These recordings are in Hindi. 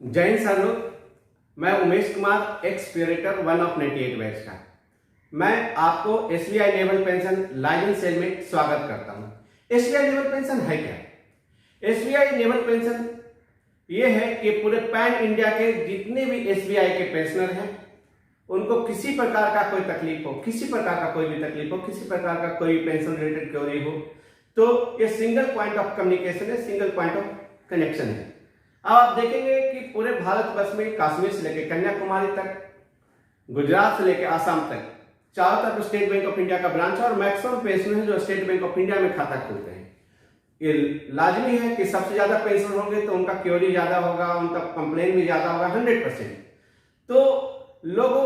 जय हिंद सर लोग। मैं Umesh Kumar, ex curator 1 of 98 batch का। मैं आपको SBI naval pension licence cell में स्वागत करता हूं। एसबीआई नेवल पेंशन है क्या? एसबीआई नेवल पेंशन ये है कि पूरे पैन इंडिया के जितने भी एसबीआई के पेंशनर हैं उनको किसी प्रकार का कोई तकलीफ हो, किसी प्रकार का कोई भी तकलीफ हो, किसी प्रकार का कोई पेंशन रिलेटेड क्वेरी हो, तो ये सिंगल पॉइंट ऑफ कम्युनिकेशन है, सिंगल पॉइंट ऑफ कनेक्शन है। अब आप देखेंगे कि पूरे भारतवर्ष में कश्मीर से लेकर कन्याकुमारी तक, गुजरात से लेकर आसाम तक चारों तरफ स्टेट बैंक ऑफ इंडिया का ब्रांच है और मैक्सिमम पेंशनर जो स्टेट बैंक ऑफ इंडिया में खाता खोलते हैं। ये लाजमी है कि सबसे ज्यादा पेंशन होंगे तो उनका क्योरी ज्यादा होगा, उनका कंप्लेन भी ज्यादा होगा 100%। तो लोगों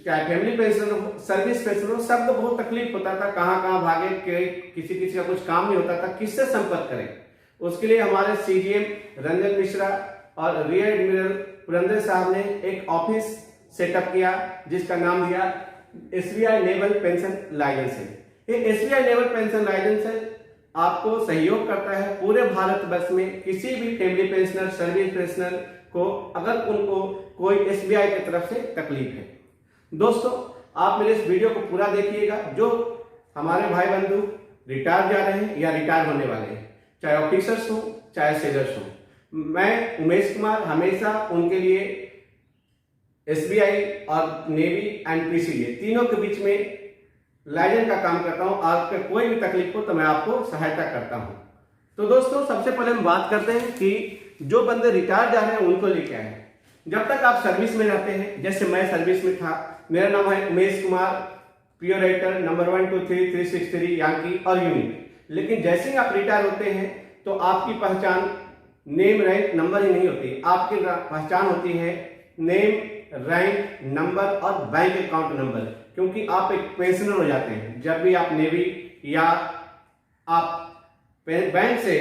चाहे फैमिली पेंशन हो, सर्विस पेंशन हो, सबको बहुत तकलीफ होता था, कहाँ कहाँ भागे, किसी का कुछ काम नहीं होता था, किससे संपर्क करें। उसके लिए हमारे सीजीएम रंजन मिश्रा और रियर एडमिरल पुरंदर साहब ने एक ऑफिस सेटअप किया जिसका नाम दिया एसबीआई नेवल पेंशन लाइसेंस है। ये एसबीआई नेवल पेंशन लाइसेंस है आपको सहयोग करता है पूरे भारतवर्ष में किसी भी फैमिली पेंशनर, सर्विस पेंशनर को अगर उनको कोई एसबीआई की तरफ से तकलीफ है। दोस्तों, आप मेरे इस वीडियो को पूरा देखिएगा। जो हमारे भाई बंधु रिटायर जा रहे हैं या रिटायर होने वाले हैं, चाहे ऑफिसर्स हो चाहे सेलर्स हो, मैं उमेश कुमार हमेशा उनके लिए एसबीआई और नेवी एंड पीसीए तीनों के बीच में लाइजन का काम करता हूं। आपके कोई भी तकलीफ हो तो मैं आपको सहायता करता हूं। तो दोस्तों, सबसे पहले हम बात करते हैं कि जो बंदे रिटायर जा रहे हैं उनको लेके आए हैं। जब तक आप सर्विस में रहते हैं, जैसे मैं सर्विस में था, मेरा नाम है उमेश कुमार, प्योरेटर नंबर 1 2 3 363 यानी और यूनिट। लेकिन जैसे ही आप रिटायर होते हैं तो आपकी पहचान नेम, रैंक, नंबर ही नहीं होती। आपकी पहचान होती है नेम, रैंक, नंबर और बैंक अकाउंट नंबर, क्योंकि आप एक पेंशनर हो जाते हैं। जब भी आप नेवी या आप बैंक से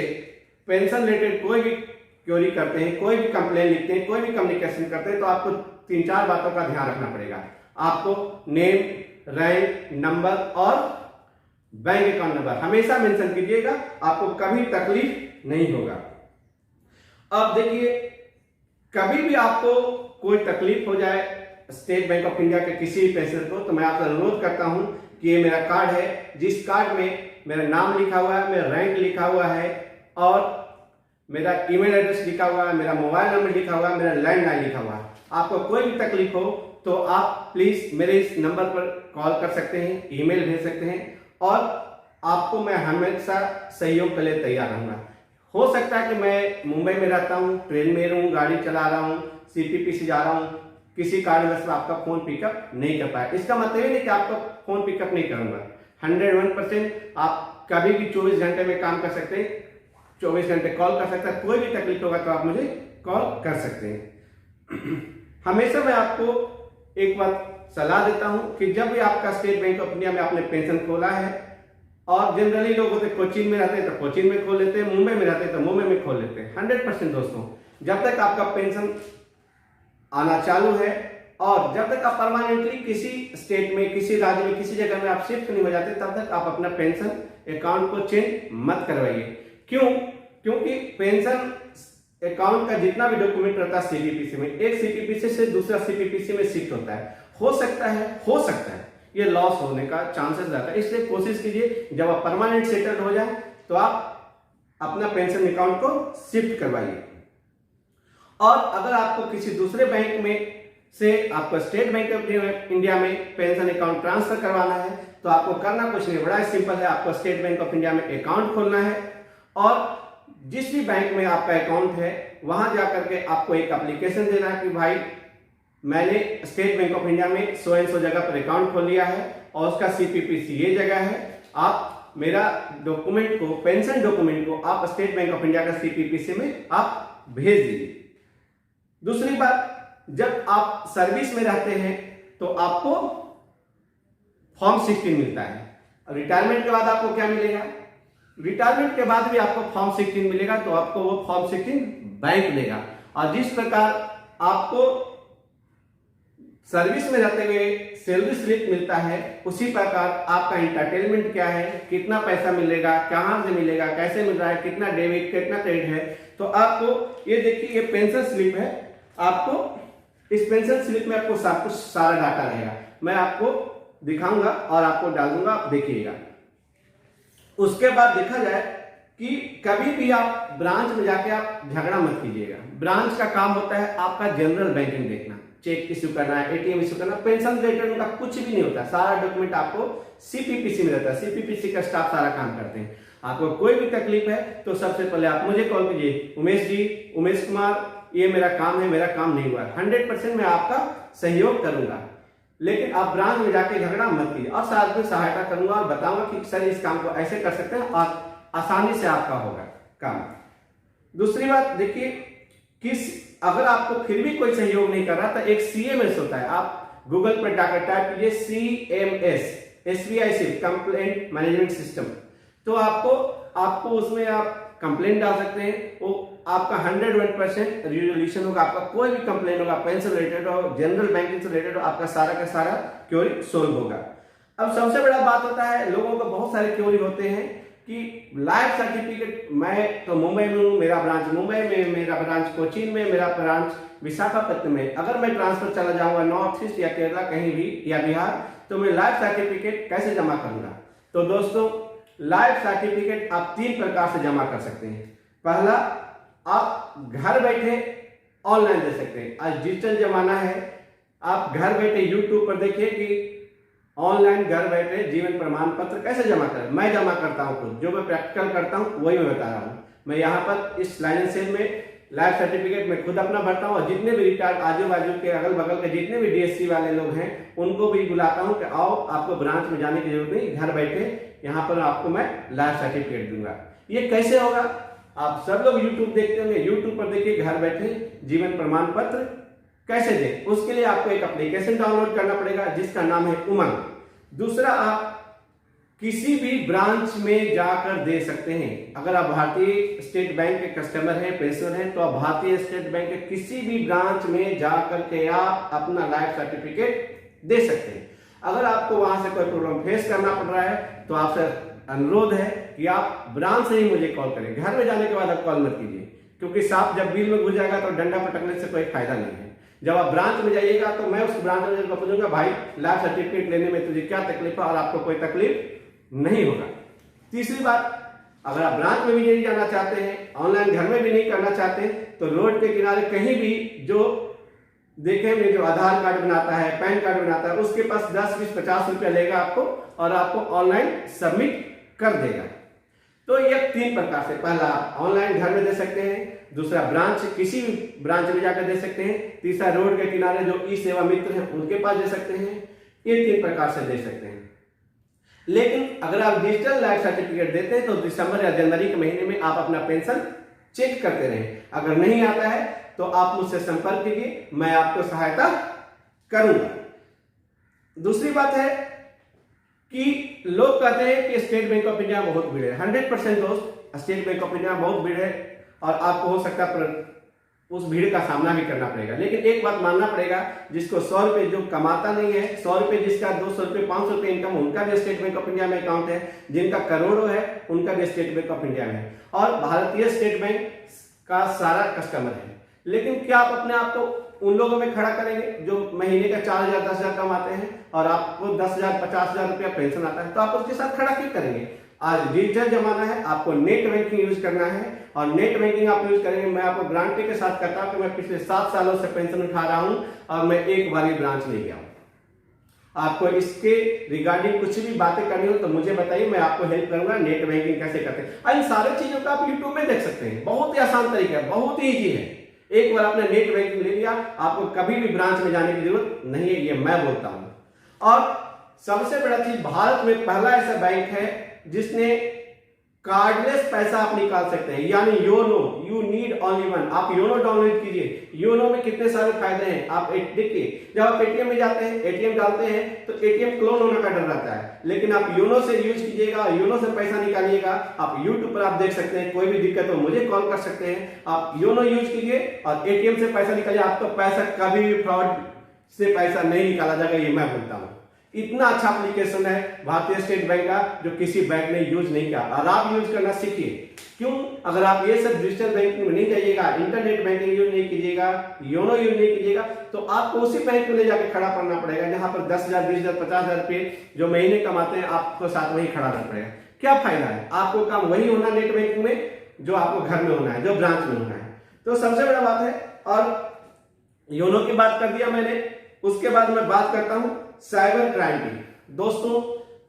पेंशन रिलेटेड कोई भी क्वेरी करते हैं, कोई भी कंप्लेन लिखते हैं, कोई भी कम्युनिकेशन करते हैं, तो आपको 3-4 बातों का ध्यान रखना पड़ेगा। आपको नेम, रैंक, नंबर और बैंक अकाउंट नंबर हमेशा मेंशन कीजिएगा, आपको कभी तकलीफ नहीं होगा। अब देखिए, कभी भी आपको कोई तकलीफ हो जाए स्टेट बैंक ऑफ इंडिया के किसी भी पेंशनर को, तो मैं आपसे अनुरोध करता हूं कि ये मेरा कार्ड है, जिस कार्ड में मेरा नाम लिखा हुआ है, मेरा रैंक लिखा हुआ है और मेरा ईमेल एड्रेस लिखा हुआ है, मेरा मोबाइल नंबर लिखा हुआ है, मेरा लैंडलाइन लिखा हुआ है। आपको कोई भी तकलीफ हो तो आप प्लीज मेरे इस नंबर पर कॉल कर सकते हैं, ईमेल भेज सकते हैं और आपको मैं हमेशा सहयोग के लिए तैयार रहूंगा। हो सकता है कि मैं मुंबई में रहता हूं, ट्रेन में रहूं, गाड़ी चला रहा हूं, सीपीपी से जा रहा हूं, किसी कारणवश आपका फोन पिकअप नहीं कर पाया। इसका मतलब ये नहीं कि आपका फोन पिकअप नहीं करूंगा। 101% आप कभी भी 24 घंटे में काम कर सकते हैं, 24 घंटे कॉल कर सकते हैं। कोई भी तकलीफ होगा तो आप मुझे कॉल कर सकते हैं। हमेशा मैं आपको एक बात सलाह देता हूं कि जब भी आपका स्टेट बैंक ऑफ इंडिया में आपने पेंशन खोला है, और जनरली लोग होते कोचिन में रहते हैं तो कोचिन में खोल लेते हैं, मुंबई में रहते हैं तो मुंबई में खोल लेते हैं। 100% दोस्तों, जब तक आपका पेंशन आना चालू है और जब तक आप परमानेंटली किसी स्टेट में, किसी राज्य में, किसी जगह में आप शिफ्ट नहीं हो जाते, तब तक आप अपना पेंशन अकाउंट को चेंज मत करवाइए। क्यों? क्योंकि पेंशन अकाउंट का जितना भी डॉक्यूमेंट रहता है सीपीपीसी में, एक सीपीपीसी से दूसरा सीपीपीसी में शिफ्ट होता है। हो सकता है ये लॉस होने का चांसेस रहता है। इसलिए कोशिश कीजिए जब आप परमानेंट सेटल्ड हो जाए तो आप अपना पेंशन अकाउंट को शिफ्ट करवाइए। और अगर आपको किसी दूसरे बैंक में से आपको स्टेट बैंक ऑफ इंडिया में पेंशन अकाउंट ट्रांसफर करवाना है तो आपको करना कुछ नहीं, बड़ा सिंपल है। आपको स्टेट बैंक ऑफ इंडिया में अकाउंट खोलना है और जिस भी बैंक में आपका अकाउंट है वहां जाकर के आपको एक एप्लीकेशन देना है कि भाई मैंने स्टेट बैंक ऑफ इंडिया में सो एंड सो जगह पर अकाउंट खोल लिया है और उसका सीपीपीसी ये जगह है। आप मेरा डॉक्यूमेंट को, पेंशन डॉक्यूमेंट को आप स्टेट बैंक ऑफ इंडिया का सीपीपीसी में आप भेज दीजिए। दूसरी बात, जब आप सर्विस में रहते हैं तो आपको फॉर्म 16 मिलता है। रिटायरमेंट के बाद आपको क्या मिलेगा? रिटायरमेंट के बाद भी आपको फॉर्म 16 मिलेगा, तो आपको वो फॉर्म 16 बैंक देगा। और जिस प्रकार आपको सर्विस में रहते हुए सैलरी स्लिप मिलता है, उसी प्रकार आपका एंटरटेनमेंट क्या है, कितना पैसा मिलेगा, कहां से मिलेगा, कैसे मिल रहा है, कितना डेबिट कितना क्रेडिट है, तो आपको ये देखिए ये पेंशन स्लिप है आपको इस पेंशन स्लिप में आपको सब कुछ सारा डाटा रहेगा, मैं आपको दिखाऊंगा और आपको डाल दूंगा, आप देखिएगा। उसके बाद देखा जाए कि कभी भी आप ब्रांच में जाके आप झगड़ा मत कीजिएगा। ब्रांच का काम होता है आपका जनरल बैंकिंग देखना, चेक इश्यू करना है, एटीएम इश्यू करना, पेंशन रिलेटेड उनका कुछ भी नहीं होता, सारा डॉक्यूमेंट आपको सीपीपीसी में रहता है, सीपीपीसी का स्टाफ सारा काम करते हैं। आपको कोई भी तकलीफ है तो सबसे पहले आप मुझे कॉल कीजिए, उमेश जी, उमेश कुमार, ये मेरा काम है, मेरा काम नहीं हुआ, 100% मैं आपका सहयोग करूंगा। लेकिन आप ब्रांच में जाके झगड़ा मत कीजिए, और साथ में सहायता करूंगा और बताऊंगा कि सर इस काम को ऐसे कर सकते हैं और आसानी से आपका होगा काम। दूसरी बात देखिए, अगर आपको फिर भी कोई सहयोग नहीं कर रहा तो एक सीएमएस होता है, आप गूगल पर जाकर टाइप कीजिए सीएमएस, एसबीआई से कंप्लेंट मैनेजमेंट सिस्टम, तो आपको उसमें आप कंप्लेंट डाल सकते हैं, वो आपका 101% रिजोल्यूशन होगा, आपका कोई भी कंप्लेंट होगा, पेंशन रिलेटेड हो, जनरल बैंकिंग से रिलेटेड हो, आपका सारा का सारा क्वेरी सोल्व होगा। अब सबसे बड़ा बात होता है, लोगों को बहुत सारे क्वेरी होते हैं कि लाइफ सर्टिफिकेट, मैं तो मुंबई में हूँ, मेरा ब्रांच मुंबई में, मेरा ब्रांच कोचीन में, मेरा ब्रांच विशाखापट्टनम में, अगर मैं ट्रांसफर चला जाऊंगा नॉर्थ ईस्ट या केरला कहीं भी या बिहार, तो मैं लाइफ सर्टिफिकेट कैसे जमा करूंगा? तो दोस्तों, लाइफ सर्टिफिकेट आप 3 प्रकार से जमा कर सकते हैं। पहला, आप घर बैठे ऑनलाइन दे सकते हैं, आज डिजिटल जमाना है, आप घर बैठे यूट्यूब पर देखिए कि ऑनलाइन घर बैठे जीवन प्रमाण पत्र कैसे जमा करें। मैं जमा करता हूं खुद, जो मैं प्रैक्टिकल करता हूं वही मैं बता रहा हूं। मैं यहाँ पर इस लाइन सेल में लाइफ सर्टिफिकेट मैं खुद अपना भरता हूं, और जितने भी रिटायर्ड आजू बाजू के अगल बगल के जितने भी डीएससी वाले लोग हैं उनको भी बुलाता हूं कि आओ, आपको ब्रांच में जाने की जरूरत नहीं, घर बैठे यहाँ पर आपको मैं लाइफ सर्टिफिकेट दूंगा। ये कैसे होगा? आप सब लोग यूट्यूब देखते होंगे, यूट्यूब पर देखिए घर बैठे जीवन प्रमाण पत्र कैसे दें। उसके लिए आपको एक एप्लीकेशन डाउनलोड करना पड़ेगा जिसका नाम है उमंग। दूसरा, आप किसी भी ब्रांच में जाकर दे सकते हैं। अगर आप भारतीय स्टेट बैंक के कस्टमर हैं, पेंशनर हैं, तो आप भारतीय स्टेट बैंक के किसी भी ब्रांच में जाकर के आप अपना लाइफ सर्टिफिकेट दे सकते हैं। अगर आपको वहां से कोई प्रॉब्लम फेस करना पड़ रहा है तो आपसे अनुरोध है कि आप ब्रांच से ही मुझे कॉल करें। घर में जाने के बाद आप कॉल मत कीजिए, क्योंकि सांप जब बिल में घुस जाएगा तो डंडा पटकने से कोई फायदा नहीं है। जब आप ब्रांच में जाइएगा तो मैं उस ब्रांच मैनेजर को पूछूंगा, भाई लाइफ सर्टिफिकेट लेने में तुझे क्या तकलीफ है, और आपको कोई तकलीफ नहीं होगा। तीसरी बात, अगर आप ब्रांच में भी नहीं जाना चाहते हैं, ऑनलाइन घर में भी नहीं करना चाहते हैं, तो रोड के किनारे कहीं भी जो देखेंगे जो आधार कार्ड बनाता है, पैन कार्ड बनाता है, उसके पास 10, 20, 50 रुपया लेगा आपको, और आपको ऑनलाइन सबमिट कर देगा। तो ये 3 प्रकार से, पहला ऑनलाइन घर में दे सकते हैं, दूसरा ब्रांच किसी भी ब्रांच में जाकर दे सकते हैं, तीसरा रोड के किनारे जो ई सेवा मित्र हैं उनके पास दे सकते हैं। ये 3 प्रकार से दे सकते हैं। लेकिन अगर आप डिजिटल लाइफ सर्टिफिकेट देते हैं तो दिसंबर या जनवरी के महीने में आप अपना पेंशन चेक करते रहें। अगर नहीं आता है तो आप मुझसे संपर्क कीजिए, मैं आपको सहायता करूंगा। दूसरी बात है कि लोग कहते हैं कि स्टेट बैंक ऑफ इंडिया में बहुत भीड़ है। 100% दोस्त, स्टेट बैंक ऑफ इंडिया में बहुत भीड़ है और आपको हो सकता है उस भीड़ का सामना भी करना पड़ेगा। लेकिन एक बात मानना पड़ेगा, जिसको 100 रुपए जो कमाता नहीं है, 100 रुपए जिसका 200 रुपए 500 रुपए इनकम, उनका भी स्टेट बैंक ऑफ इंडिया में अकाउंट है। जिनका करोड़ों है उनका भी स्टेट बैंक ऑफ इंडिया में है, और भारतीय स्टेट बैंक का सारा कस्टमर है। लेकिन क्या आप अपने आप को उन लोगों में खड़ा करेंगे जो महीने का 4,000 10,000 कमाते हैं और आपको 10,000 50,000 रुपया पेंशन आता है? तो आप उसके साथ खड़ा क्यों करेंगे? आज डिजिटल जमाना है, आपको नेट बैंकिंग यूज करना है, और नेट बैंकिंग आप यूज करेंगे। मैं आपको गारंटी के साथ कहता हूं कि मैं पिछले 7 सालों से पेंशन उठा रहा हूं और मैं एक बार भी ब्रांच नहीं गया हूं। आपको इसके रिगार्डिंग कुछ भी बातें करनी हो तो मुझे बताइए, मैं आपको हेल्प करूंगा। नेट बैंकिंग कैसे करते हैं, इन सारी चीजों को आप यूट्यूब में देख सकते हैं। बहुत ही आसान तरीका है, बहुत ही ईजी है। एक बार आपने नेट बैंकिंग ले लिया, आपको कभी भी ब्रांच में जाने की जरूरत नहीं है, ये मैं बोलता हूं। और सबसे बड़ा चीज, भारत में पहला ऐसा बैंक है जिसने कार्डलेस पैसा आप निकाल सकते हैं, यानी YONO, you need only one. आप योनो डाउनलोड कीजिए। योनो में कितने सारे फायदे हैं आप देखिए। जब आप एटीएम में जाते हैं, एटीएम डालते हैं तो एटीएम क्लोन होने का डर रहता है, लेकिन आप योनो से यूज कीजिएगा, योनो से पैसा निकालिएगा। आप यूट्यूब पर आप देख सकते हैं, कोई भी दिक्कत हो मुझे कॉल कर सकते हैं। आप योनो यूज कीजिए और एटीएम से पैसा निकालिए। आपका पैसा कभी भी फ्रॉड से पैसा नहीं निकाला जाएगा, ये मैं बोलता हूं। इतना अच्छा एप्लीकेशन है भारतीय स्टेट बैंक का जो किसी बैंक ने यूज नहीं किया, और आप यूज करना सीखिए। क्यों? अगर आप ये सब डिजिटल बैंकिंग में नहीं जाइएगा, इंटरनेट बैंकिंग यूज नहीं कीजिएगा, योनो यूज नहीं कीजिएगा, तो आपको उसी बैंक में ले जाके खड़ा पड़ना पड़ेगा जहां पर 10,000, 20,000, 50,000 रुपए जो महीने कमाते हैं, आपको साथ वही खड़ा रहना पड़ेगा। क्या फायदा है? आपको काम वही होना नेट बैंकिंग में जो आपको घर में होना है, जो ब्रांच में होना है। तो सबसे बड़ा बात है। और योनो की बात कर दिया मैंने, उसके बाद मैं बात करता हूं साइबर क्राइम की। दोस्तों,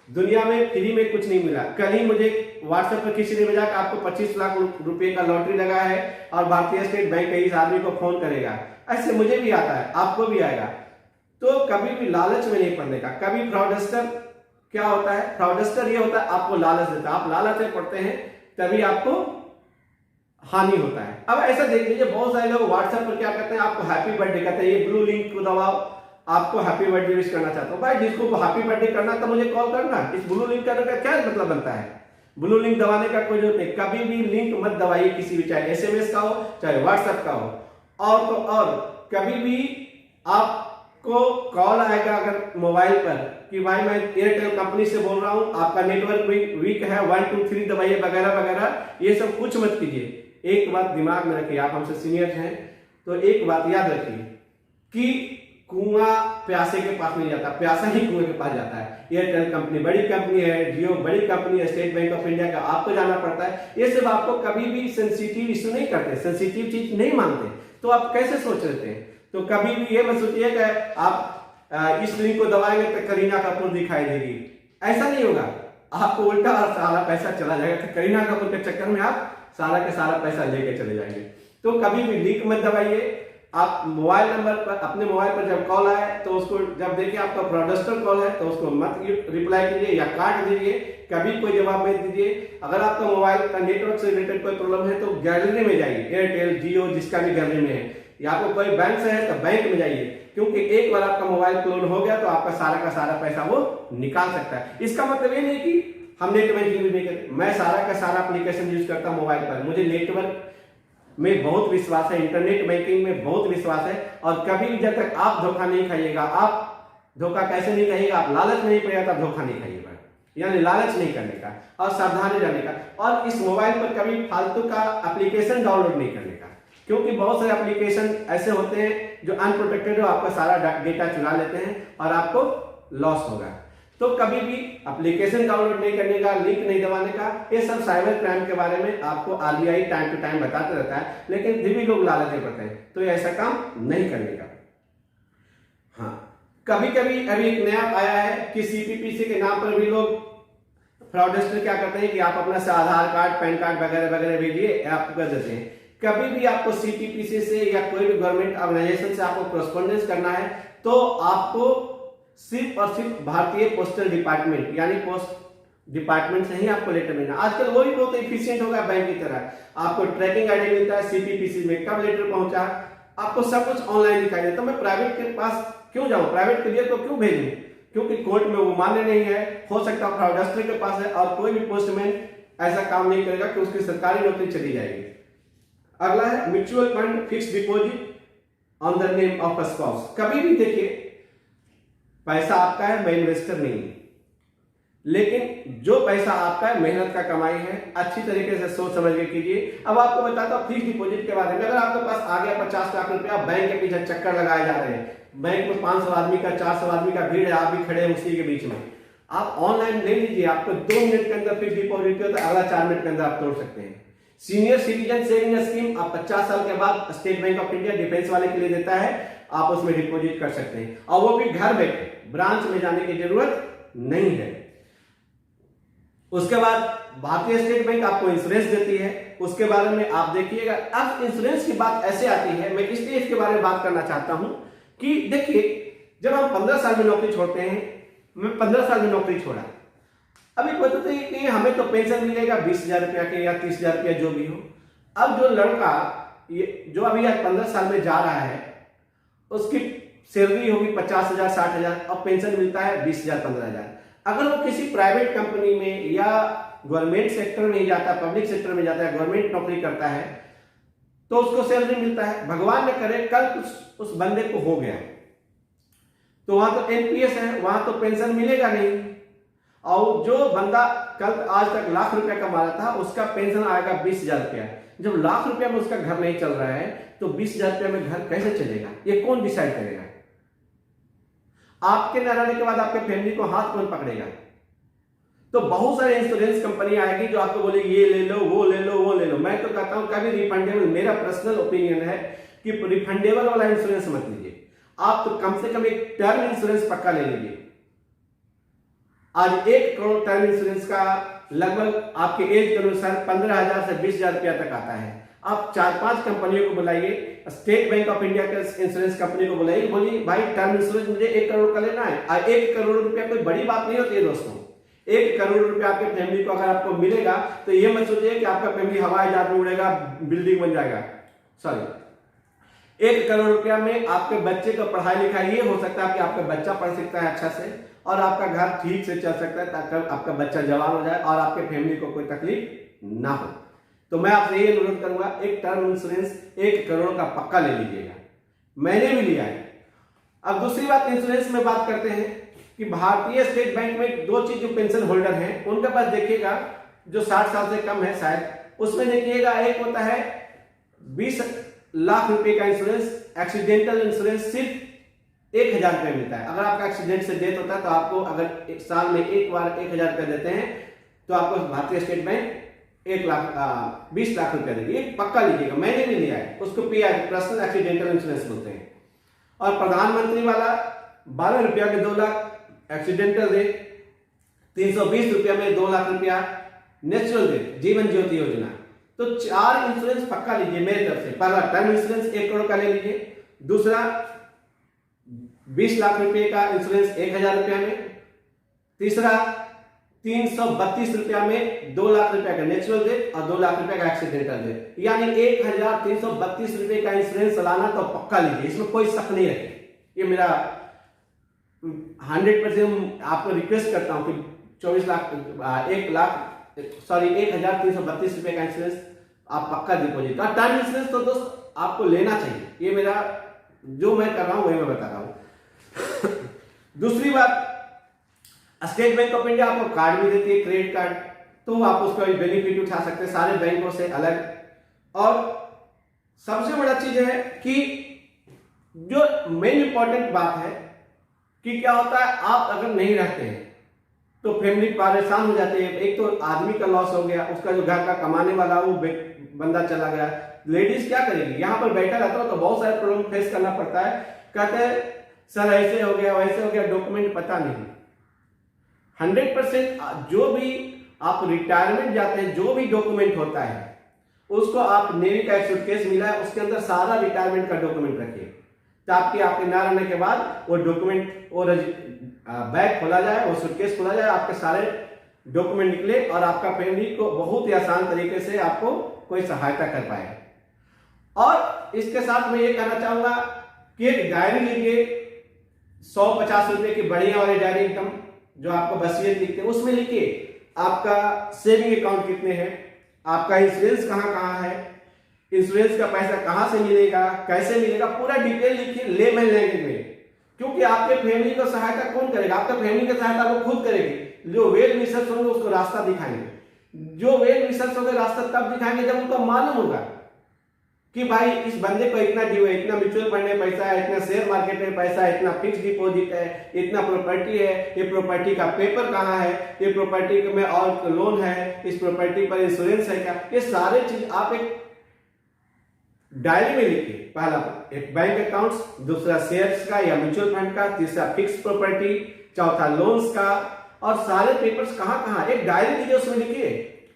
दुनिया में फ्री में कुछ नहीं मिला। कल ही मुझे व्हाट्सएप पर किसी ने भेजा कि आपको 25 लाख रुपए का लॉटरी लगा है और भारतीय स्टेट बैंक इस आदमी को फोन करेगा। ऐसे मुझे भी आता है, आपको भी आएगा। तो कभी भी लालच में नहीं पड़ने का। कभी फ्रॉडस्टर क्या होता है? फ्रॉडस्टर ये होता है आपको लालच देता है, आप लालच में पड़ते हैं तभी आपको हानि होता है। अब ऐसा देख लीजिए, बहुत सारे लोग व्हाट्सएप पर क्या करते हैं, आपको हैप्पी बर्थडे कहते हैं, ये ब्लू लिंक को दबाओ, आपको हैप्पी बर्थडे विश करना चाहता हूं। भाई जिसको हैप्पी बर्थडे करना तो मुझे कॉल करना, इस ब्लू लिंक करने का क्या मतलब बनता है? ब्लू लिंक दबाने का कोई जरूरत नहीं। कभी भी लिंक मत दबाइए किसी भी, चाहे एसएमएस का हो चाहे व्हाट्सएप का हो। और तो और कभी भी आपको कॉल आएगा अगर मोबाइल पर कि भाई मैं एयरटेल कंपनी से बोल रहा हूं, आपका नेटवर्क वीक है, 1 2 3 दबाइए वगैरह वगैरह, ये सब कुछ मत कीजिए। एक बात दिमाग में रखिए, आप हमसे सीनियर हैं तो एक बात याद रखिए कि कुआं प्यासे के पास नहीं जाता, प्यासा ही कुएं के पास जाता है। एयरटेल कंपनी बड़ी कंपनी है, जियो बड़ी कंपनी है, स्टेट बैंक ऑफ इंडिया का आपको जाना पड़ता है। ये सब आपको कभी भी सेंसिटिव इश्यू नहीं करते, सेंसिटिव चीज नहीं मानते, तो आप कैसे सोच रहे थे? तो कभी भी ये मत सोचिए कि आप इस लिंक को दबाएंगे तो करीना कपूर दिखाई देगी। ऐसा नहीं होगा, आपको उल्टा और सारा पैसा चला जाएगा। तो करीना कपूर के चक्कर में आप सारा के सारा पैसा लेके चले जाएंगे। तो कभी भी लिंक मत दबाइए। आप मोबाइल नंबर पर, अपने मोबाइल पर जब कॉल आए तो उसको जब देखिए आपका फ्रॉडस्टर कॉल है तो उसको मत रिप्लाई कीजिए या काट दीजिए, कभी कोई जवाब मत दीजिए। अगर आपका मोबाइल का नेटवर्क से रिलेटेड कोई प्रॉब्लम है तो गैलरी में जाइए, एयरटेल जियो जिसका भी गैलरी में है, या आपको कोई बैंक से है तो बैंक में जाइए, क्योंकि एक बार आपका मोबाइल क्लोन हो गया तो आपका सारा का सारा पैसा वो निकाल सकता है। इसका मतलब ये नहीं कि हम नेट बैंकिंग यूज नहीं करते। मैं सारा का सारा एप्लीकेशन यूज करता हूं मोबाइल पर, मुझे नेटवर्क में बहुत विश्वास है, इंटरनेट बैंकिंग में बहुत विश्वास है। और कभी भी जब तक आप धोखा नहीं खाइएगा, आप धोखा कैसे नहीं खाइएगा, आप लालच नहीं पड़ेगा तब धोखा नहीं खाइएगा, यानी लालच नहीं करने का और सावधानी रहने का। और इस मोबाइल पर कभी फालतू का एप्लीकेशन डाउनलोड नहीं करने का, क्योंकि बहुत सारे एप्लीकेशन ऐसे होते हैं जो अनप्रोटेक्टेड हो, आपका सारा डेटा चुरा लेते हैं और आपको लॉस होगा। तो कभी भी एप्लीकेशन डाउनलोड नहीं करने का, लिंक नहीं दबाने का, ये सब साइबर क्राइम के बारे में आपको आरबीआई टाइम टू टाइम बताते रहता है, लेकिन फिर भी लोग लालच में पड़ते हैं, तो ऐसा काम नहीं करने का। हाँ, कभी कभी अभी एक नया आया है कि सीपीपीसी के नाम पर भी लोग फ्रॉडस्टर क्या करते हैं कि आप अपना से आधार कार्ड, पैन कार्ड वगैरह वगैरह भेजिए, आपको कर देते हैं। कभी भी आपको सीपीपीसी से या कोई भी गवर्नमेंट ऑर्गेनाइजेशन से आपको कॉरेस्पॉन्डेंस करना है तो आपको सिर्फ और सिर्फ भारतीय पोस्टल डिपार्टमेंट यानी पोस्ट डिपार्टमेंट से ही आपको लेटर मिलना। आजकल वो भी बहुत एफिशिएंट होगा बैंक की तरह, आपको ट्रैकिंग आईडी मिलता है, सीपीपीसी में कब लेटर पहुंचा, आपको सब कुछ ऑनलाइन दिखाई देता। तो मैं प्राइवेट के पास क्यों जाऊं, प्राइवेट क्लियर को क्यों भेजूं, क्योंकि कोर्ट में वो मान्य नहीं है। हो सकता है फ्रॉडस्टर के पास है और कोई भी पोस्टमैन ऐसा काम नहीं करेगा कि उसकी सरकारी नौकरी चली जाएगी। अगला है mutual fund fix deposit on the name of a spouse. कभी भी देखिए पैसा आपका है, मैं इन्वेस्टर नहीं, लेकिन जो पैसा आपका है मेहनत का कमाई है, अच्छी तरीके से सोच समझ के कीजिए। अब आपको बताता हूं फिक्स डिपॉजिट के बारे में। अगर आपके पास आ गया 50 लाख रुपया, बैंक के पीछे चक्कर लगाए जा रहे हैं, बैंक में 500 आदमी का 400 आदमी का भीड़ है, आप भी खड़े हैं उसी के बीच में, आप ऑनलाइन ले लीजिए, आपको 2 मिनट के अंदर फिक्स डिपॉजिट होता है, अगला 4 मिनट के अंदर आप तोड़ सकते हैं। सीनियर सिटीजन सेविंग स्कीम आप 50 साल के बाद state bank of India defence वाले के लिए देता है, आप उसमें डिपॉजिट कर सकते हैं, और वो भी घर बैठे, ब्रांच में जाने की जरूरत नहीं है। उसके बाद भारतीय स्टेट बैंक आपको इंश्योरेंस देती है, उसके बारे में आप देखिएगा। अब इंश्योरेंस की बात ऐसे आती है, मैं इसलिए इसके बारे में बात करना चाहता हूं कि देखिए, जब हम 15 साल में नौकरी छोड़ते हैं, मैं 15 साल में नौकरी छोड़ा, अभी बताते हैं कि हमें तो पेंशन मिलेगा 20,000 रुपया के या 30,000 रुपया जो भी हो। अब जो लड़का जो अभी आज 15 साल में जा रहा है, उसकी सैलरी होगी 50,000 60,000 और पेंशन मिलता है 20,000 15,000। अगर वो किसी प्राइवेट कंपनी में या गवर्नमेंट सेक्टर में ही जाता है, पब्लिक सेक्टर में जाता है, गवर्नमेंट नौकरी करता है, तो उसको सैलरी मिलता है। भगवान ने करे कल उस बंदे को हो गया तो वहां तो एनपीएस है, वहां तो पेंशन मिलेगा नहीं। और जो बंदा कल आज तक लाख रुपया कमा रहा था उसका पेंशन आएगा 20,000 रुपया। जब लाख रुपया में उसका घर नहीं चल रहा है तो 20,000 रुपया में घर कैसे चलेगा, ये कौन डिसाइड करेगा? आपके न रहने के बाद आपके फैमिली को हाथ कौन पकड़ेगा? तो बहुत सारे इंश्योरेंस कंपनी आएगी जो आपको बोलेगी ये ले लो, वो ले लो, वो ले लो। मैं तो कहता हूं कभी रिफंडेबल, मेरा पर्सनल ओपिनियन है कि रिफंडेबल वाला इंश्योरेंस मत लीजिए। आप तो कम से कम एक टर्म इंश्योरेंस पक्का ले लीजिए। आज 1 करोड़ टर्म इंश्योरेंस का लगभग आपके एज के अनुसार 15,000 से 20,000 रुपया तक आता है। आप 4-5 कंपनियों को बुलाइए, स्टेट बैंक ऑफ इंडिया के इंश्योरेंस कंपनी को बुलाइए, बोलिए भाई टर्म इंश्योरेंस मुझे 1 करोड़ का लेना है। 1 करोड़ रुपया कोई बड़ी बात नहीं होती है दोस्तों। 1 करोड़ रुपया आपके फैमिली को अगर आपको मिलेगा तो ये मत सोचिए कि आपका फैमिली हवाई जहाज में उड़ेगा, बिल्डिंग बन जाएगा। सॉरी, 1 करोड़ रुपया में आपके बच्चे का पढ़ाई लिखाई ये हो सकता है कि आपका बच्चा पढ़ सकता है अच्छा से और आपका घर ठीक से चल सकता है ताकि आपका बच्चा जवान हो जाए और आपके फैमिली को कोई तकलीफ ना हो। तो मैं आपसे ये अनुरोध करूंगा, एक टर्म इंश्योरेंस 1 करोड़ का पक्का ले लीजिएगा। मैंने भी लिया है। अब दूसरी बात इंश्योरेंस में बात करते हैं कि भारतीय स्टेट बैंक में 2 चीज जो पेंशन होल्डर हैं उनके पास देखिएगा जो 60 साल से कम है शायद, उसमें देखिएगा एक होता है 20 लाख रुपए का इंश्योरेंस, एक्सीडेंटल इंश्योरेंस सिर्फ 1,000 रुपये मिलता है। अगर आपका एक्सीडेंट से डेथ होता है तो आपको अगर एक साल में एक बार 1,000 रुपये देते हैं तो आपको भारतीय स्टेट बैंक 20 लाख रुपया देगी। ये पक्का लीजिएगा, मैंने भी लिया है। उसको पीआई पर्सनल एक्सीडेंटल इंश्योरेंस बोलते हैं। और प्रधानमंत्री वाला 12 रुपया में 2 लाख एक्सीडेंटल डेथ, 320 रुपया में 2 लाख रुपया नेचुरल डेथ, जीवन ज्योति योजना। तो 4 इंश्योरेंस पक्का लीजिए मेरी तरफ से। पहला टर्म इंश्योरेंस 1 करोड़ का ले लीजिए, दूसरा 20 लाख रुपए का इंश्योरेंस 1,000 रुपया में, तीसरा 332 रुपया में 2 लाख रुपया का नेचुरल डेथ और 2 लाख रुपया का एक्सीडेंटल डेथ, यानी 1,332 रुपए का इंश्योरेंस सालाना तो पक्का लीजिए, इसमें कोई शक नहीं रखे। ये मेरा 100% आपको रिक्वेस्ट करता हूं कि 1,332 रुपए का इंश्योरेंस आप पक्का डिपोजिट। टर्म इंश्योरेंस तो दोस्त आपको लेना चाहिए, ये मेरा जो मैं कर रहा हूं वही मैं बता रहा हूं। दूसरी बात, स्टेट बैंक ऑफ इंडिया आपको कार्ड भी देती है, क्रेडिट कार्ड, तो आप उसका बेनिफिट उठा सकते हैं सारे बैंकों से अलग। और सबसे बड़ा चीज है कि जो मेन इंपॉर्टेंट बात है कि क्या होता है, आप अगर नहीं रहते हैं तो फैमिली परेशान हो जाती है। एक तो आदमी का लॉस हो गया, उसका जो घर का कमाने वाला वो बंदा चला गया, लेडीज क्या करेगी? यहां पर बैठा रहता हो तो बहुत सारे प्रॉब्लम फेस करना पड़ता है। कहते हैं सर ऐसे हो गया वैसे हो गया, डॉक्यूमेंट पता नहीं। 100% जो भी आप रिटायरमेंट जाते हैं जो भी डॉक्यूमेंट होता है उसको आप नेवी का एक सूटकेस मिला है उसके अंदर सारा रिटायरमेंट का डॉक्यूमेंट रखिए, ताकि आपके ना रहने के बाद वो डॉक्यूमेंट वो बैग खोला जाए, वो सूटकेस खोला जाए, आपके सारे डॉक्यूमेंट निकले और आपका फैमिली को बहुत ही आसान तरीके से आपको कोई सहायता कर पाए। और इसके साथ मैं ये कहना चाहूंगा कि एक डायरी लीजिए, 150 रुपए की बढ़िया वाली डायरी एकदम जो आपको वसीयत लिखते हैं, उसमें लिखिए आपका सेविंग अकाउंट कितने हैं, आपका इंश्योरेंस कहां कहां है, इंश्योरेंस का पैसा कहां से मिलेगा, कैसे मिलेगा, पूरा डिटेल लिखिए लेमन लैंग्वेज में। क्योंकि आपके फैमिली को सहायता कौन करेगा? आपका फैमिली की सहायता वो खुद करेगी। जो वेल रिसर्च होंगे उसको रास्ता दिखाएंगे। जो वेल रिसर्च होंगे रास्ता तब दिखाएंगे जब उनको मालूम होगा कि भाई इस बंदे को इतना ड्यू है, इतना म्यूचुअल फंड में पैसा है, इतना शेयर मार्केट में पैसा है, इतना फिक्स डिपॉजिट है, इतना प्रॉपर्टी है, ये प्रॉपर्टी का पेपर कहाँ है, ये प्रॉपर्टी में और लोन है, इस प्रॉपर्टी पर इंश्योरेंस है क्या, ये सारे चीज आप एक डायरी में लिखिए। पहला एक बैंक अकाउंट्स, दूसरा शेयर्स का या म्यूचुअल फंड का, तीसरा फिक्स प्रॉपर्टी, चौथा लोन्स का, और सारे पेपर्स कहाँ कहाँ, एक डायरी लीजिए उसमें लिखिए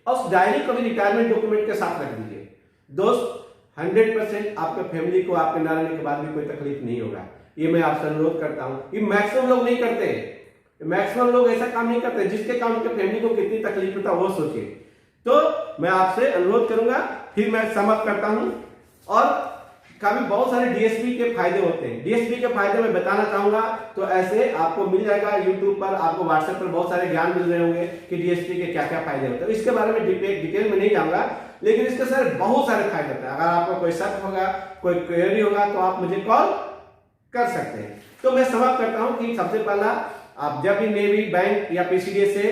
और उस डायरी को भी रिटायरमेंट डॉक्यूमेंट के साथ रख दीजिए। दोस्त 100% आपके फैमिली को आपके ना रहने के बाद भी कोई तकलीफ नहीं होगा, ये मैं आपसे अनुरोध करता हूं। ये मैक्सिमम लोग नहीं करते, मैक्सिमम लोग ऐसा काम नहीं करते। जिसके काम के फैमिली को कितनी तकलीफ होता है वो सोचिए। तो मैं आपसे अनुरोध करूंगा, फिर मैं समाप्त करता हूं। और काफी बहुत सारे डीएसपी के फायदे होते हैं, डीएसपी के फायदे मैं बताना चाहूंगा तो ऐसे आपको मिल जाएगा यूट्यूब पर, आपको व्हाट्सएप पर बहुत सारे ज्ञान मिल रहे होंगे कि डीएसपी के क्या क्या फायदे होते हैं। इसके बारे में डिटेल में नहीं जाऊंगा, लेकिन इसके सर बहुत सारे फायदे होते हैं। अगर आपको कोई शक होगा, कोई क्वेरी होगा तो आप मुझे कॉल कर सकते हैं। तो मैं समाप्त करता हूं कि सबसे पहला, आप जब भी नेवी, बैंक या पीसीडीएस से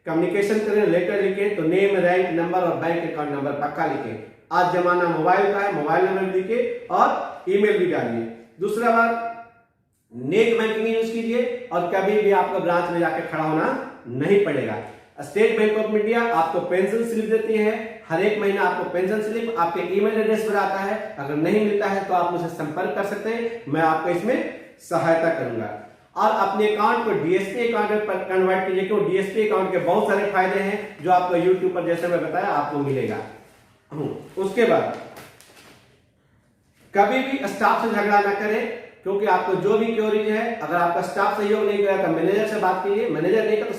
कम्युनिकेशन करें, लेटर लिखें तो नेम, रैंक, नंबर और बैंक अकाउंट नंबर पक्का लिखें। आज जमाना मोबाइल का है, मोबाइल नंबर लिखिए और ईमेल भी डालिए। दूसरा बात, नेट बैंकिंग यूज कीजिए और कभी भी आपको ब्रांच में जाकर खड़ा होना नहीं पड़ेगा। स्टेट बैंक ऑफ इंडिया आपको पेंशन स्लिप देती है, हर एक महीना आपको पेंशन स्लिप आपके ईमेल एड्रेस पर आता है। अगर नहीं मिलता है तो आप मुझसे संपर्क कर सकते हैं, मैं आपको इसमें सहायता करूंगा। और अपने अकाउंट को डीएसपी अकाउंट में कन्वर्ट कीजिए, क्योंकि डीएसपी अकाउंट के बहुत सारे फायदे हैं जो आपको यूट्यूब पर जैसे मैं बताया आपको मिलेगा। उसके बाद कभी भी स्टाफ से झगड़ा ना करें, क्योंकि आपको जो भी क्वेरीज है, अगर आपका स्टाफ सहयोग नहीं करेगा तो मैनेजर से बात कीजिए, मैनेजर नहीं कर तो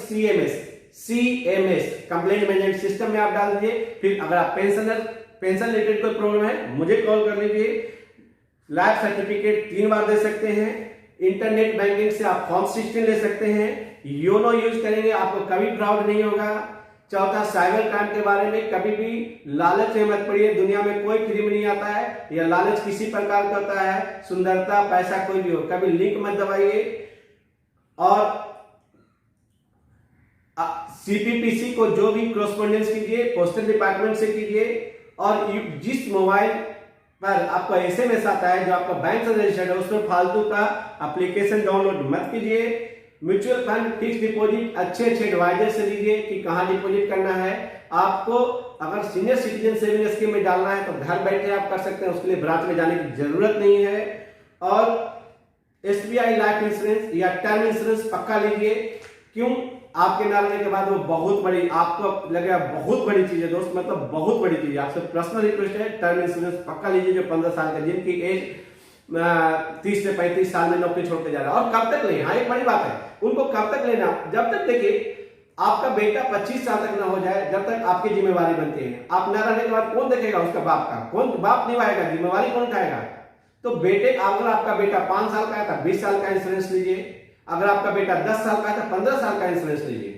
सीएमएस कंप्लेंट मैनेजमेंट सिस्टम में आप डाल दीजिए। फिर अगर आप पेंशन रिलेटेड कोई प्रॉब्लम है मुझे कॉल कर लीजिए। लाइफ सर्टिफिकेट 3 बार दे सकते हैं। इंटरनेट बैंकिंग से आप फॉर्म 16 ले सकते हैं। योनो यूज करेंगे, आपको कभी फ्रॉड नहीं होगा। चौथा, साइबर क्राइम के बारे में कभी भी लालच में मत पड़िए। दुनिया में कोई फ्री में नहीं आता है, यह लालच किसी प्रकार का होता है, सुंदरता, पैसा कोई भी हो, कभी लिंक मत दबाइए। और सीपीपीसी को जो भी कॉरेस्पॉन्डेंस कीजिए पोस्टल डिपार्टमेंट से कीजिए। और जिस मोबाइल पर आपको एसएमएस आता है जो आपका बैंक से रजिस्टर्ड है, उसमें फालतू का एप्लीकेशन डाउनलोड मत कीजिए। म्यूचुअल फंड, फिक्स डिपॉजिट अच्छे एडवाइजर से लीजिए कि कहां डिपॉजिट करना है। आपको अगर सीनियर सिटीजन सेविंग स्कीम में डालना है तो घर बैठे आप कर सकते हैं, उसके लिए ब्रांच में जाने की जरूरत नहीं है। और एसबीआई लाइफ इंश्योरेंस या टर्म इंश्योरेंस पक्का लीजिए। क्यों? आपके ना रहने के बाद वो बहुत बड़ी, आपको लगेगा बहुत बड़ी चीज है दोस्त, मतलब बहुत बड़ी चीज है। आपसे पर्सनल रिक्वेस्ट है, टर्म इंश्योरेंस पक्का लीजिए। जो 15 साल का, जिनकी एज 30 से 35 साल में नौकरी छोड़ के जा रहा है। और कब तक लें, हाँ एक बड़ी बात है, उनको कब तक लेना? जब तक देखिए आपका बेटा 25 साल तक ना हो जाए, जब तक आपकी जिम्मेवारी बनती है। आप ना रहने के बाद कौन देखेगा उसका बाप का? कौन बाप निभाएगा, जिम्मेवारी कौन उठाएगा? तो बेटे, अगर आपका बेटा 5 साल का है तो 20 साल का इंश्योरेंस लीजिए। अगर आपका बेटा 10 साल का है तो 15 साल का इंश्योरेंस लीजिए,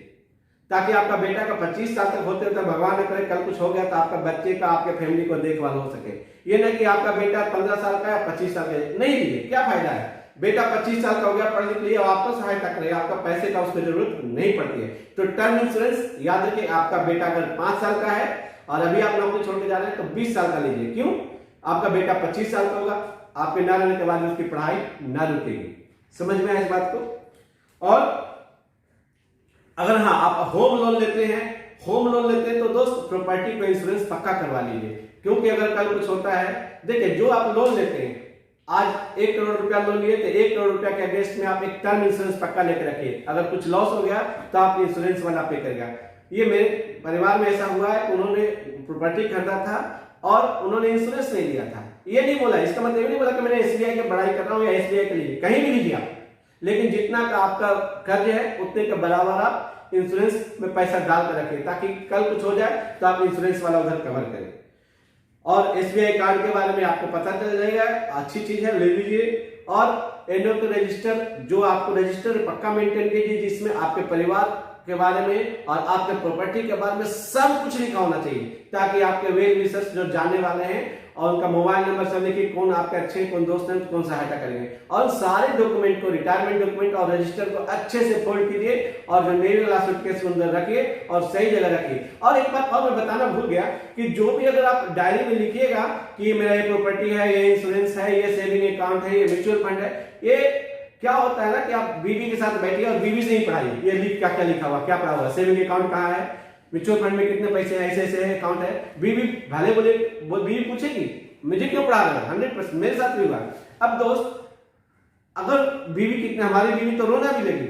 ताकि आपका बेटा का 25 साल तक होते होते भगवान न करे कल कुछ हो गया तो आपका बच्चे का, आपके फैमिली को देखभाल हो सके। ये नहीं कि आपका बेटा 15 साल का है 25 साल का नहीं लीजिए, क्या फायदा है? बेटा 25 साल का हो गया, पढ़ लिख लिया, आपको सहायता करेगा, आपका पैसे का उसको जरूरत नहीं पड़ती है। तो टर्म इंश्योरेंस याद रखिए, आपका बेटा अगर 5 साल का है और अभी आप नौकरी छोड़ के जा रहे हैं तो 20 साल का लीजिए। क्यों? आपका बेटा 25 साल का होगा, आपके ना रहने के बाद उसकी पढ़ाई ना रुकेगी। समझ में आया इस बात को? और अगर हाँ आप होम लोन लेते हैं, तो दोस्त प्रॉपर्टी को इंश्योरेंस पक्का करवा लीजिए। क्योंकि अगर कल कुछ होता है, देखिए जो आप लोन लेते हैं, आज 1 करोड़ रुपया लोन लिए तो 1 करोड़ रुपया के अगेंस्ट में आप एक टर्म इंश्योरेंस पक्का लेकर रखिए। अगर कुछ लॉस हो गया तो आप इंश्योरेंस वाला पे करेगा। ये मेरे परिवार में ऐसा हुआ है, उन्होंने प्रॉपर्टी खरीदा था और उन्होंने इंश्योरेंस नहीं लिया था। ये नहीं बोला, इसका मतलब ये नहीं बोला कि मैंने एसबीआई की पढ़ाई कर रहा हूं या एसबीआई के लिए, कहीं भी लीजिए आप, लेकिन जितना का आपका कर्ज है उतने के बराबर आप इंश्योरेंस में पैसा डाल कर रखिए, ताकि कल कुछ हो जाए तो आप इंश्योरेंस वाला उधर कवर करें। और एसबीआई कार्ड के बारे में आपको पता चल जाएगा, अच्छी चीज है, ले लीजिए। और एनुअल रजिस्टर, जो आपको रजिस्टर पक्का मेंटेन कीजिए, जिसमें आपके परिवार के बारे में और आपके प्रॉपर्टी के बारे में सब कुछ लिखा होना चाहिए, ताकि आपके वेल विशर्स जो जानने वाले हैं और उनका मोबाइल नंबर सब लिखिए, कौन आपके अच्छे, कौन दोस्त हैं, कौन सहायता करेंगे। और सारे डॉक्यूमेंट को, रिटायरमेंट डॉक्यूमेंट और रजिस्टर को अच्छे से फोल्ड कीजिए और जो नेवी वाला सूटकेस के अंदर रखिए और सही जगह रखिए। और एक बात और मैं बताना भूल गया कि जो भी अगर आप डायरी में लिखिएगा कि ये मेरा ये प्रॉपर्टी है, ये इंश्योरेंस है, ये सेविंग अकाउंट है, ये म्यूचुअल फंड है, ये क्या होता है ना कि आप बीवी के साथ बैठिए और बीवी से ही पढ़ाइए, ये लिख क्या लिखा हुआ, क्या पढ़ा हुआ, सेविंग अकाउंट कहाँ है, म्यूचुअल फंड में कितने पैसे हैं, ऐसे ऐसे अकाउंट है। बीवी भले बोले, बीवी पूछेगी मुझे क्यों पढ़ा रहे हो, 100% मेरे साथ भी हुआ। अब दोस्त, अगर बीवी कितने, हमारी बीवी तो रोना भी लगी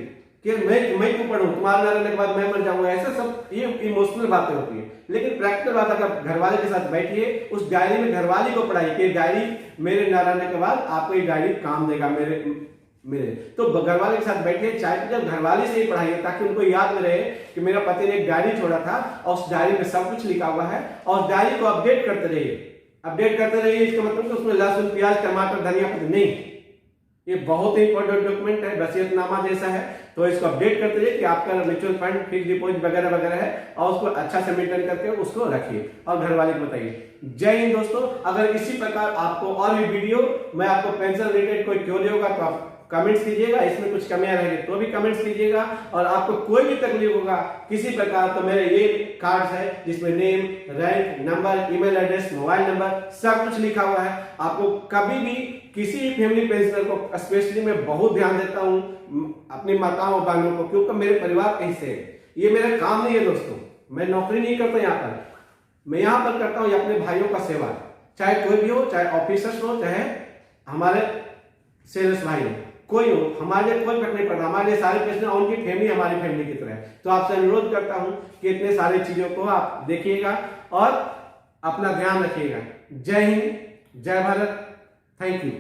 कि मैं क्यों पढ़ूं, तुम्हारे ना रहने के बाद मैं मर जाऊंगा, ऐसा सब ये इमोशनल बातें होती है। लेकिन प्रैक्टिकल बात, अगर घरवाले के साथ बैठिए, उस डायरी में घरवाली को पढ़ाइए कि डायरी मेरे ना रहने के बाद आपको ये डायरी काम देगा मेरे। तो घरवाले के साथ बैठिए, चाय पीजिए, घरवाली से ही पढ़ाइए, ताकि उनको याद में रहे कि मेरा पति ने एक डायरी छोड़ा था और उस डायरी में सब कुछ लिखा हुआ है। और डायरी को अपडेट करते रहिए, इसका मतलब कि उसमें लहसुन, प्याज, टमाटर, धनिया पत्ती नहीं, ये बहुत ही इंपॉर्टेंट डॉक्यूमेंट है, वसीयतनामा जैसा है। तो इसको अपडेट करते रहिए कि आपका म्यूचुअल फंड, फिक्स डिपॉजिट वगैरह वगैरह है, और उसको अच्छा से मेंटेन करके उसको रखिए और घर वाले को बताइए। जय हिंद दोस्तों। अगर इसी प्रकार आपको और भी वीडियो मैं आपको पेंशन रिलेटेड कोई क्यों होगा तो आप कमेंट्स कीजिएगा, इसमें कुछ कमियां रहेगी तो भी कमेंट्स कीजिएगा। और आपको कोई भी तकलीफ होगा किसी प्रकार तो मेरे ये कार्ड्स है जिसमें name, rank, number, email address, mobile number सब कुछ लिखा हुआ है। आपको कभी भी किसी भी फैमिली पेंशनर को स्पेशली मैं बहुत ध्यान देता हूं अपनी माताओं और बहनों को, क्योंकि मेरे परिवार के हिस्से है। ये मेरा काम नहीं है दोस्तों, मैं नौकरी नहीं करता यहाँ पर, मैं यहाँ पर करता हूँ अपने भाइयों का सेवा, चाहे कोई भी हो, चाहे ऑफिसर्स हो, चाहे हमारे सेल्स भाई हो, कोई हो, हमारे लिए कोई फर्क नहीं पड़ता। हमारे लिए सारे पेशेंट उनकी फैमिली हमारी फैमिली की तरह है। तो आपसे अनुरोध करता हूं कि इतने सारी चीजों को आप देखिएगा और अपना ध्यान रखिएगा। जय हिंद, जय भारत, थैंक यू।